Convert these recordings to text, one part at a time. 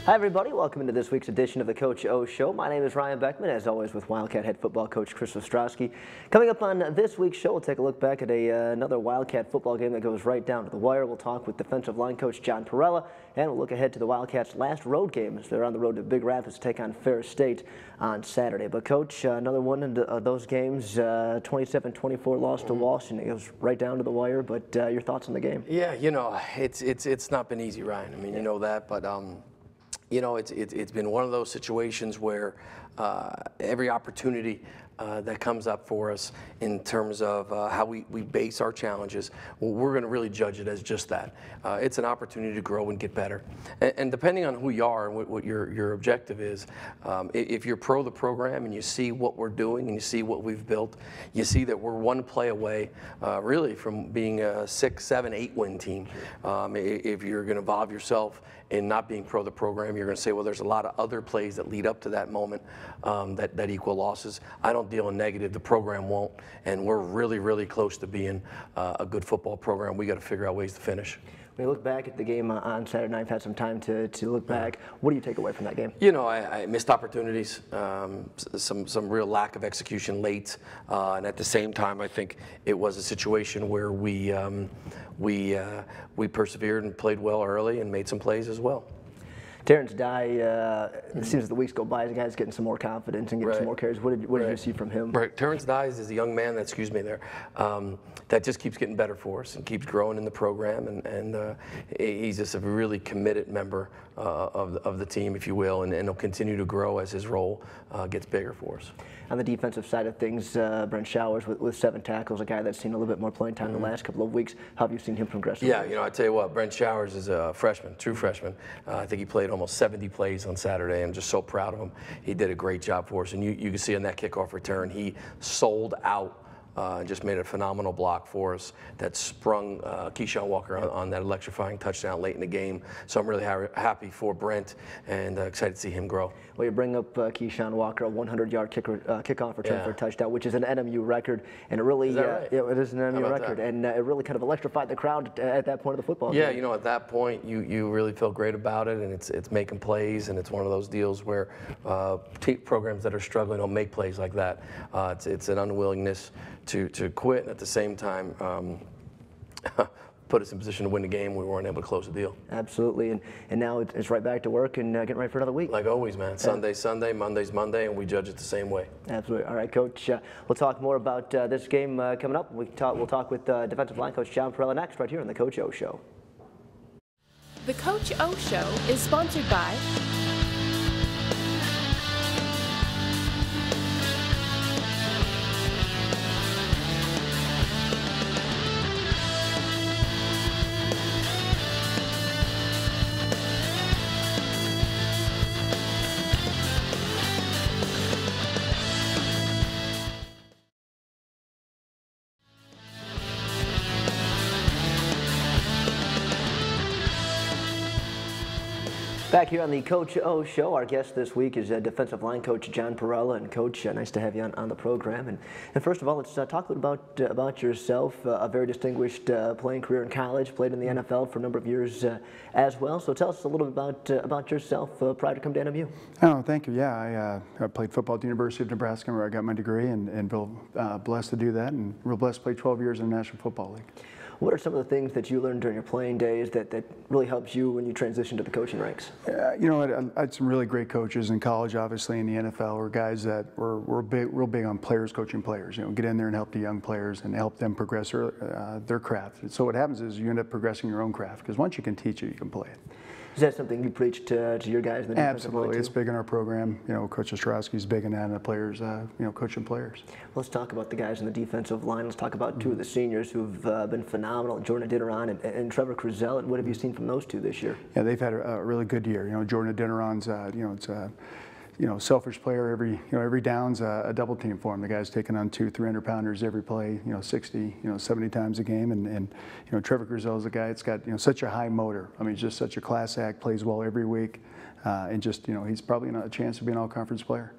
Hi everybody, welcome into this week's edition of the Coach O Show. My name is Ryan Beckman, as always with Wildcat head football coach Chris Ostrowski. Coming up on this week's show, we'll take a look back at another Wildcat football game that goes right down to the wire. We'll talk with defensive line coach John Parella, and we'll look ahead to the Wildcats' last road game as they're on the road to Big Rapids to take on Ferris State on Saturday. But Coach, another one of those games, 27-24 loss to Walsh, and it goes right down to the wire. But your thoughts on the game? Yeah, you know, it's not been easy, Ryan. I mean, you know that, but you know, it's been one of those situations where every opportunity that comes up for us in terms of how we base our challenges, well, we're going to really judge it as just that. It's an opportunity to grow and get better. And depending on who you are and what your objective is, if you're pro the program and you see what we're doing and you see what we've built, you see that we're one play away really from being a 6, 7, 8 win team. If you're going to involve yourself in not being pro the program, you're going to say, well, there's a lot of other plays that lead up to that moment that equal losses. I don't deal in negative, the program won't, and we're really, really close to being a good football program. We got to figure out ways to finish. When you look back at the game on Saturday night, I've had some time to look back. What do you take away from that game? You know, I missed opportunities, some real lack of execution late, and at the same time, I think it was a situation where we persevered and played well early and made some plays as well. Terrence Dye, it seems as the weeks go by, the guy's getting some more confidence and getting some more carries. What did you see from him? Right, Terrence Dye is a young man that just keeps getting better for us and keeps growing in the program, and he's just a really committed member of the team, if you will, and he'll continue to grow as his role gets bigger for us. On the defensive side of things, Brent Showers with 7 tackles, a guy that's seen a little bit more playing time the last couple of weeks. How have you seen him progress? Yeah, you know, I tell you what, Brent Showers is a freshman, true freshman. I think he played almost 70 plays on Saturday. I'm just so proud of him. He did a great job for us, and you can see on that kickoff return, he sold out. Just made a phenomenal block for us that sprung Keyshawn Walker on that electrifying touchdown late in the game. So I'm really happy for Brent and excited to see him grow. Well, you bring up Keyshawn Walker, a 100-yard kickoff return for a touchdown, which is an NMU record, and it really right? it is an NMU record, and it really kind of electrified the crowd at that point of the football game. Yeah, you know, at that point, you really feel great about it, and it's making plays, and it's one of those deals where programs that are struggling don't make plays like that. It's an unwillingness to quit, and at the same time put us in position to win the game. We weren't able to close the deal. Absolutely, and now it's right back to work and getting ready for another week. Like always, man. Sunday's Sunday, Monday's Monday, and we judge it the same way. Absolutely. All right, Coach, we'll talk more about this game coming up. We'll talk with defensive line coach John Parella next, right here on the Coach O Show. The Coach O Show is sponsored by Back here on the Coach O Show, our guest this week is defensive line coach John Parella. And Coach, nice to have you on the program. And first of all, let's talk a little about yourself. A very distinguished playing career in college, played in the NFL for a number of years as well. So tell us a little bit about yourself prior to come to NMU. Oh, thank you. Yeah, I played football at the University of Nebraska, where I got my degree, and real blessed to do that, and real blessed to play 12 years in the National Football League. What are some of the things that you learned during your playing days that really helps you when you transition to the coaching ranks? You know, I had some really great coaches in college, obviously in the NFL, were guys that were real big on players coaching players. You know, get in there and help the young players and help them progress their craft. And so what happens is you end up progressing your own craft, because once you can teach it, you can play it. Is that something you preach to your guys in the defensive line too? Absolutely, it's big in our program. You know, Coach Ostrowski's big in that, and the players, you know, coaching players. Let's talk about the guys in the defensive line. Let's talk about 2 of the seniors who've been phenomenal, Jordan Adeniran and Trevor Crizel. And what have you seen from those 2 this year? Yeah, they've had a really good year. You know, Jordan Adeniran's, you know, selfish player. Every down's a double team for him. The guy's taking on 200-300-pounders every play. You know, 60, 70 times a game. And you know, Trevor Crizel's a guy that's got such a high motor. I mean, he's just such a class act. Plays well every week, and just he's probably a chance to be an all-conference player.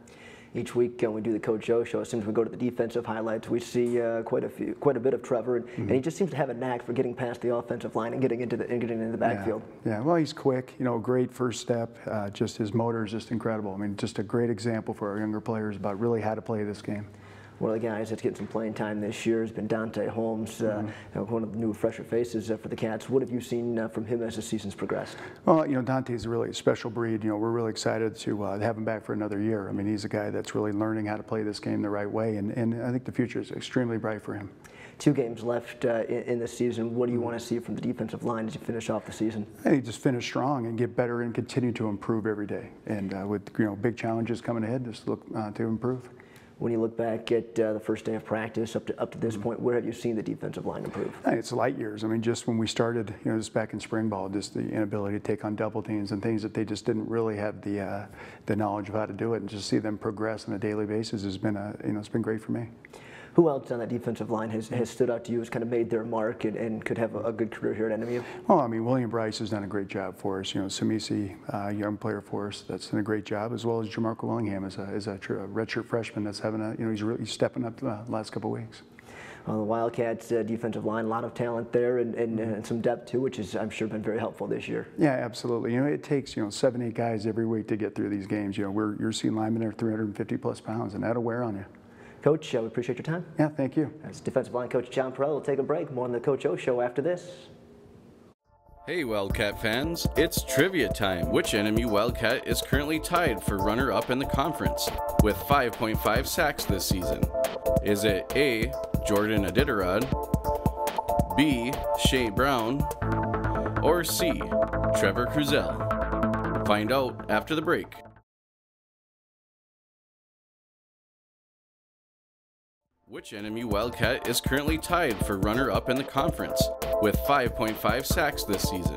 Each week when we do the Coach O Show, as soon as we go to the defensive highlights, we see quite a bit of Trevor, and he just seems to have a knack for getting past the offensive line and getting into the backfield. Yeah, well, he's quick. You know, great first step. Just his motor is just incredible. I mean, just a great example for our younger players about really how to play this game. One of the guys that's getting some playing time this year has been Dante Holmes, one of the new fresher faces for the Cats. What have you seen from him as the season's progressed? Well, you know, Dante's really a special breed. You know, we're really excited to have him back for another year. I mean, he's a guy that's really learning how to play this game the right way, and I think the future is extremely bright for him. 2 games left in the season. What do you want to see from the defensive line as you finish off the season? I think just finish strong and get better and continue to improve every day. And with big challenges coming ahead, just look to improve. When you look back at the first day of practice up to this point, where have you seen the defensive line improve? It's light years. I mean, just when we started, just back in spring ball, just the inability to take on double teams and things that they just didn't really have the knowledge of how to do it, and just see them progress on a daily basis has been it's been great for me. Who else on that defensive line has stood out to you, has kind of made their mark and could have a good career here at NMU? Well, I mean, William Bryce has done a great job for us. Samisi, young player for us, that's done a great job, as well as Jamarco Willingham is a redshirt freshman that's having he's really stepping up the last couple of weeks. The Wildcats defensive line, a lot of talent there and some depth too, which has, I'm sure, been very helpful this year. Yeah, absolutely. It takes 7, 8 guys every week to get through these games. You're seeing linemen that are 350+ pounds, and that'll wear on you. Coach, we appreciate your time. Yeah, thank you. That's defensive line coach John Parella. We'll take a break. More on the Coach O Show after this. Hey Wildcat fans, it's trivia time. Which NMU Wildcat is currently tied for runner-up in the conference with 5.5 sacks this season? Is it A, Jordan Iditarod, B, Shea Brown, or C, Trevor Cruzel? Find out after the break. Which NMU Wildcat is currently tied for runner-up in the conference with 5.5 sacks this season?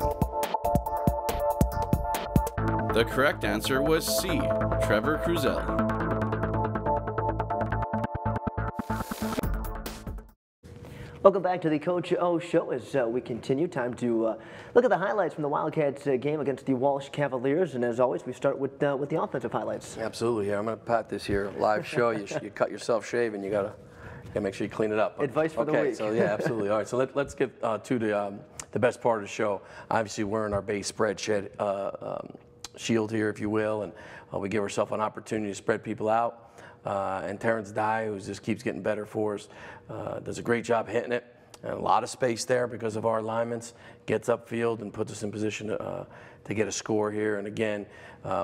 The correct answer was C, Trevor Cruzel. Welcome back to the Coach O Show as we continue. Time to look at the highlights from the Wildcats game against the Walsh Cavaliers. And as always, we start with the offensive highlights. Absolutely. Yeah, I'm going to pat this here live show. You cut yourself shaving. You got to make sure you clean it up. Advice for the week. So yeah, absolutely. All right, so let's get to the best part of the show. Obviously, we're in our base spread shed shield here, if you will, and we give ourselves an opportunity to spread people out. And Terrence Dye, who just keeps getting better for us, does a great job hitting it. And a lot of space there because of our alignments, gets upfield and puts us in position to get a score here. And again,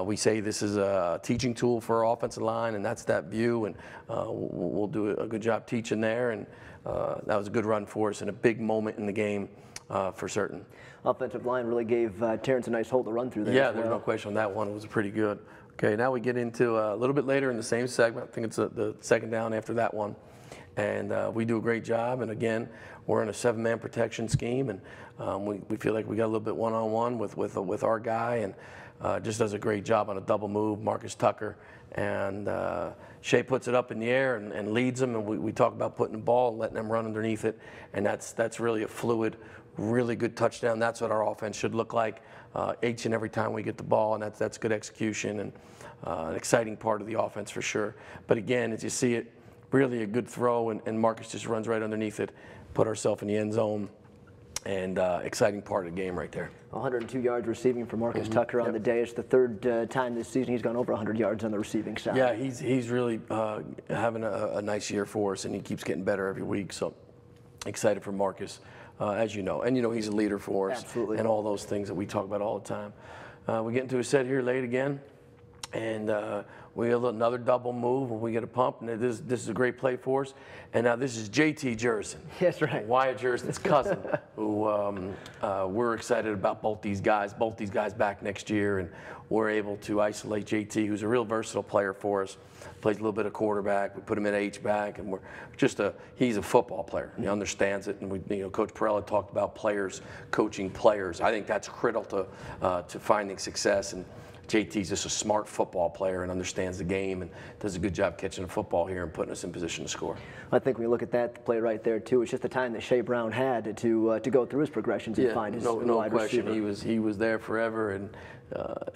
we say this is a teaching tool for our offensive line, and that's that view, and we'll do a good job teaching there. And that was a good run for us and a big moment in the game for certain. Offensive line really gave Terrence a nice hole to run through there. Yeah, there's no question on that one. It was pretty good. Okay, now we get into a little bit later in the same segment. I think it's the second down after that one. And we do a great job. And again, we're in a 7-man protection scheme, and we feel like we got a little bit one-on-one with our guy, and just does a great job on a double move, Marcus Tucker. And Shea puts it up in the air and leads them. And we talk about putting the ball and letting them run underneath it. And that's really a fluid, really good touchdown. That's what our offense should look like each and every time we get the ball, and that's good execution and an exciting part of the offense for sure. But again, as you see it, really a good throw, and Marcus just runs right underneath it, put ourselves in the end zone, and exciting part of the game right there. 102 yards receiving for Marcus Tucker on the day. It's the third time this season he's gone over 100 yards on the receiving side. Yeah, he's really having a nice year for us, and he keeps getting better every week. So excited for Marcus, as you know. And, he's a leader for us. Absolutely. And all those things that we talk about all the time. We get into a set here late again, and we get another double move when we get a pump, and this is a great play for us. And now this is JT Jerson. That's right. Wyatt Jerson's cousin, who we're excited about both these guys back next year, and we're able to isolate JT, who's a real versatile player for us. Plays a little bit of quarterback. We put him in H-back, and he's a football player. He understands it, and Coach Parella talked about players coaching players. I think that's critical to finding success. And JT's just a smart football player and understands the game and does a good job catching the football here and putting us in position to score. I think when we look at that play right there too, it's just the time that Shea Brown had to go through his progressions and find his wide question. receiver. He was there forever, and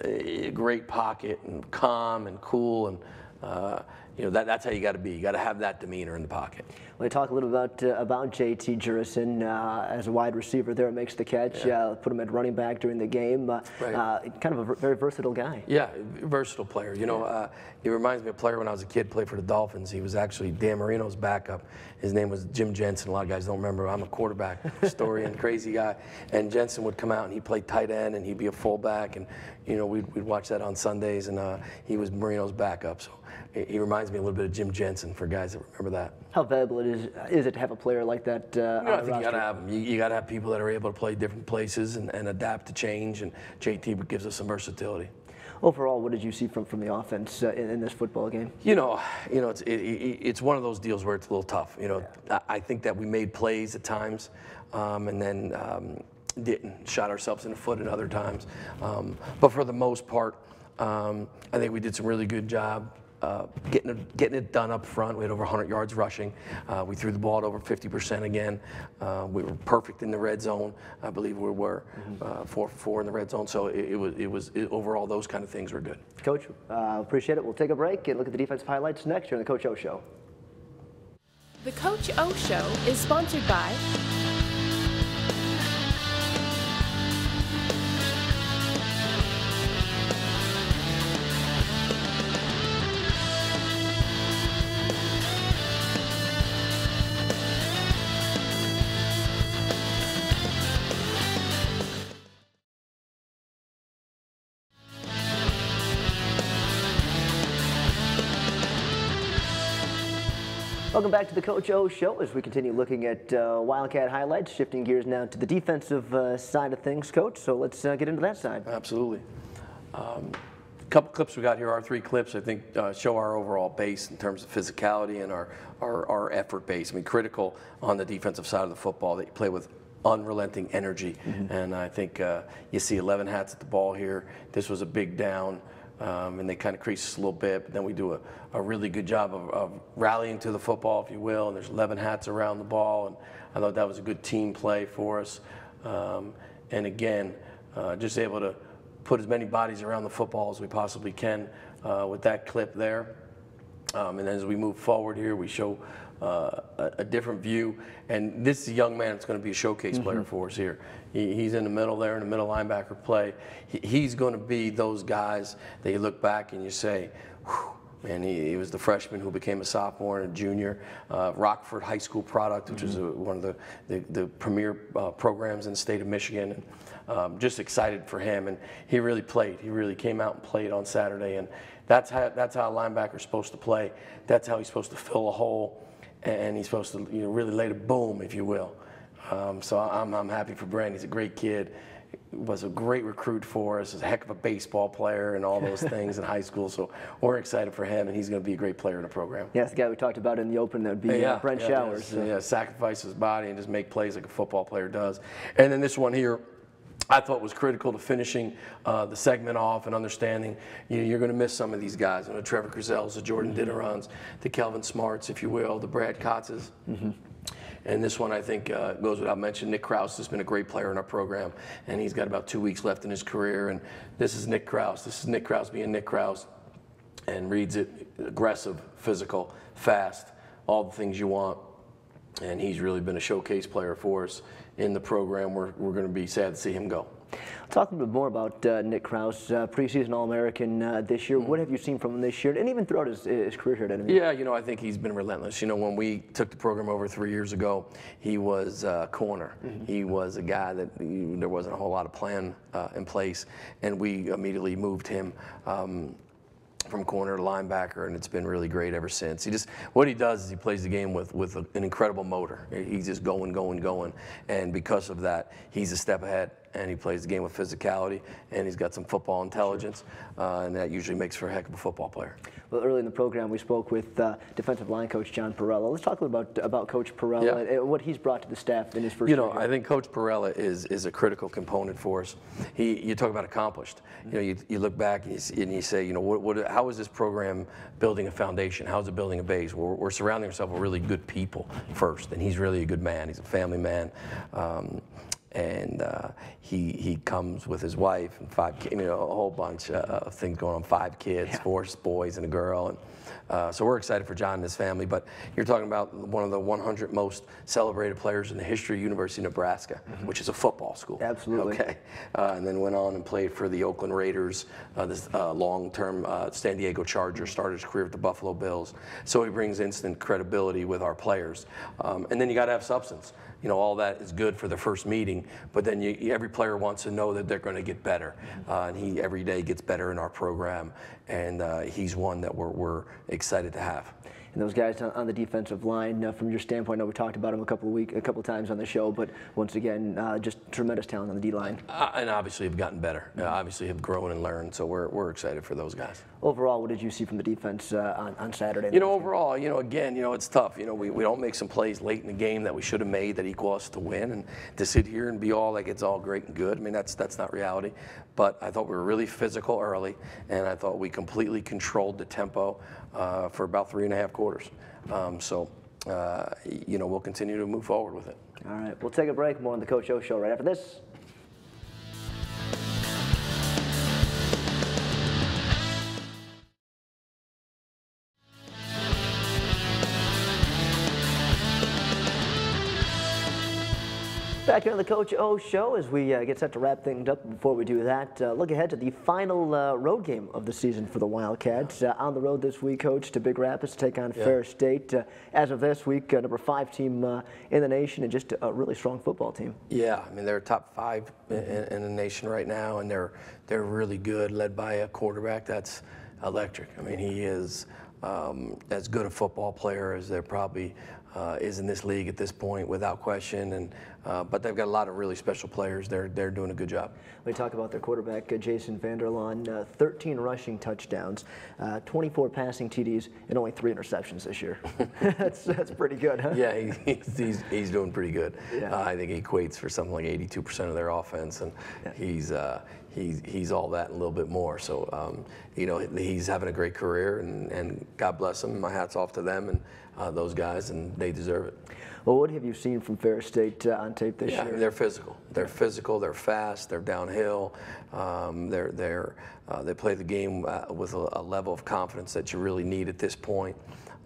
a great pocket and calm and cool, and that's how you got to be. You got to have that demeanor in the pocket. Well, we talk a little about JT Jurison as a wide receiver there, makes the catch. Put him at running back during the game. Kind of a very versatile guy. Yeah, versatile player. He reminds me of a player when I was a kid, played for the Dolphins. He was actually Dan Marino's backup. His name was Jim Jensen. A lot of guys don't remember. I'm a quarterback historian, crazy guy. And Jensen would come out and he played tight end and he'd be a fullback. And we'd watch that on Sundays. And he was Marino's backup. So he reminds me a little bit of Jim Jensen for guys that remember that. How valuable is it to have a player like that? I think you got to have them. You got to have people that are able to play different places and adapt to change. And JT gives us some versatility. Overall, what did you see from the offense in this football game? It's one of those deals where it's a little tough. I think that we made plays at times, and then didn't. Shot ourselves in the foot at other times. But for the most part, I think we did some really good job getting it done up front. We had over 100 yards rushing. We threw the ball at over 50% again. We were perfect in the red zone. I believe we were 4 for 4 in the red zone. So overall, those kind of things were good. Coach, appreciate it. We'll take a break and look at the defensive highlights next here on the Coach O Show. The Coach O Show is sponsored by Welcome back to the Coach O Show as we continue looking at Wildcat highlights, shifting gears now to the defensive side of things, Coach. So let's get into that side. Absolutely. A couple clips we got here, our 3 clips, I think show our overall base in terms of physicality and our effort base. I mean, critical on the defensive side of the football that you play with unrelenting energy. And I think you see 11 hats at the ball here. This was a big down. And they kind of crease us a little bit, but then we do a really good job of rallying to the football, if you will, and there's 11 hats around the ball, and I thought that was a good team play for us. And again, just able to put as many bodies around the football as we possibly can with that clip there. And then as we move forward here, we show a different view, and this is a young man that's going to be a showcase player for us here. He's in the middle there, in the middle linebacker play. He's going to be those guys that you look back and you say, whew, man, he was the freshman who became a sophomore and a junior. Rockford High School product, which is one of the premier programs in the state of Michigan. And, just excited for him, and he really played. He really came out and played on Saturday, and that's how a linebacker's supposed to play. That's how he's supposed to fill a hole, and he's supposed to really lay the boom, if you will. So I'm happy for Brent. He's a great kid. Was a great recruit for us. He's a heck of a baseball player and all those things in high school. So we're excited for him, and he's going to be a great player in the program. Yeah, that's the guy we talked about in the open. That would be Brent Showers. So. Sacrifice his body and just make plays like a football player does. And then this one here, I thought was critical to finishing the segment off and understanding you're going to miss some of these guys. The Trevor Crizells, the Jordan Ditterons, the Kelvin Smarts, if you will, the Brad Kotzes. And this one, I think, goes without mentioning. Nick Krause has been a great player in our program, and he's got about 2 weeks left in his career. And this is Nick Krause. This is Nick Krause being Nick Krause, and reads it aggressive, physical, fast, all the things you want. And he's really been a showcase player for us in the program. We're going to be sad to see him go. Talk a little bit more about Nick Krause, preseason All-American this year. What have you seen from him this year, and even throughout his career here at NMU? Yeah, I think he's been relentless. When we took the program over 3 years ago, he was corner. He was a guy that there wasn't a whole lot of plan in place, and we immediately moved him from corner to linebacker, and it's been really great ever since. What he does is he plays the game with an incredible motor. He's just going, and because of that, he's a step ahead, and he plays the game with physicality, and he's got some football intelligence, and that usually makes for a heck of a football player. Well, early in the program, we spoke with defensive line coach John Parella. Let's talk a little about Coach Parella and what he's brought to the staff in his first year. I think Coach Parella is a critical component for us. You talk about accomplished. You look back and you say, how is this program building a foundation? How is it building a base? We're surrounding ourselves with really good people first, and he's really a good man. He's a family man. and he comes with his wife and 5 kids, you know, a whole bunch of things going on. 5 kids, 4 boys and a girl, and so we're excited for John and his family. But you're talking about one of the 100 most celebrated players in the history of University of Nebraska, which is a football school. Absolutely. Okay, and then went on and played for the Oakland Raiders, this long-term San Diego Chargers, started his career with the Buffalo Bills. So he brings instant credibility with our players. And then you got to have substance. You know, all that is good for the first meeting, but then every player wants to know that they're going to get better. And he every day gets better in our program, and he's one that we're excited to have. And those guys on the defensive line, from your standpoint, I know we talked about them a couple times on the show, but once again, just tremendous talent on the D-line. And obviously have gotten better. Obviously have grown and learned, so we're excited for those guys. Overall, what did you see from the defense on Saturday? You know, overall, you know, again, you know, it's tough. You know, we don't make some plays late in the game that we should have made that equal us to win, and to sit here and be all like it's all great and good. I mean, that's not reality. But I thought we were really physical early, and I thought we completely controlled the tempo for about 3.5 quarters. You know, we'll continue to move forward with it. All right, we'll take a break. More on the Coach O Show right after this. Back here on the Coach O Show as we get set to wrap things up. Before we do that, look ahead to the final road game of the season for the Wildcats. On the road this week, Coach, to Big Rapids to take on Ferris State. As of this week, number 5 team in the nation, and just a really strong football team. Yeah, I mean, they're top 5 in the nation right now, and they're really good, led by a quarterback that's electric. I mean, he is as good a football player as there probably is in this league at this point, without question. And but they've got a lot of really special players. They're doing a good job. We talk about their quarterback, Jason Vanderlaan, 13 rushing touchdowns, 24 passing TDs, and only 3 interceptions this year. that's pretty good, huh? Yeah, he's doing pretty good. Yeah. I think he equates for something like 82% of their offense, and he's all that and a little bit more. So you know, he's having a great career, and God bless him. My hat's off to them and those guys, and they deserve it. Well, what have you seen from Ferris State on tape this year? They're physical. They're physical. They're fast. They're downhill. They play the game with a level of confidence that you really need at this point.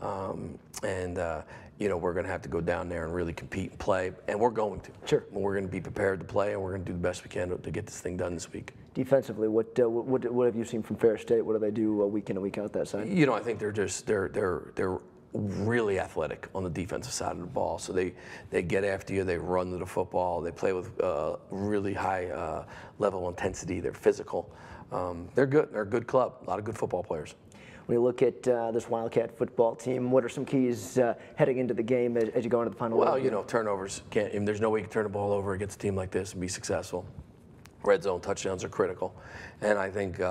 You know, we're going to have to go down there and really compete and play, and we're going to. Sure. We're going to be prepared to play, and we're going to do the best we can to get this thing done this week. Defensively, what have you seen from Ferris State? What do they do week in and week out that side? You know, I think they're really athletic on the defensive side of the ball. So they get after you, they run to the football, they play with really high level intensity, they're physical. They're good, they're a good club, a lot of good football players. When you look at this Wildcat football team, what are some keys heading into the game as you go into the final? Well, you know, turnovers, there's no way you can turn the ball over against a team like this and be successful. Red zone touchdowns are critical, and I think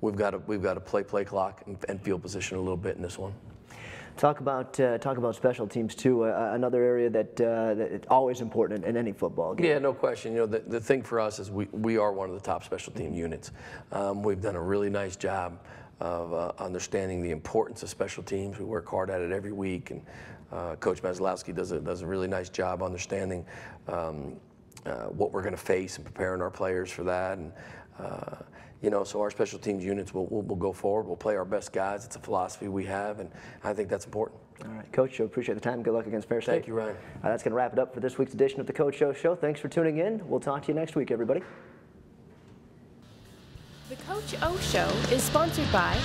we've got to play clock and field position a little bit in this one. Talk about special teams too. Another area that it's always important in any football game. Yeah, no question. You know, the thing for us is we are one of the top special team units. We've done a really nice job of understanding the importance of special teams. We work hard at it every week, and Coach Maslowski does a really nice job understanding what we're going to face and preparing our players for that. And you know, so our special teams units will go forward. We'll play our best guys. It's a philosophy we have, and I think that's important. All right, Coach, I appreciate the time. Good luck against Ferris State. Thank you, Ryan. That's going to wrap it up for this week's edition of the Coach O Show. Thanks for tuning in. We'll talk to you next week, everybody. The Coach O Show is sponsored by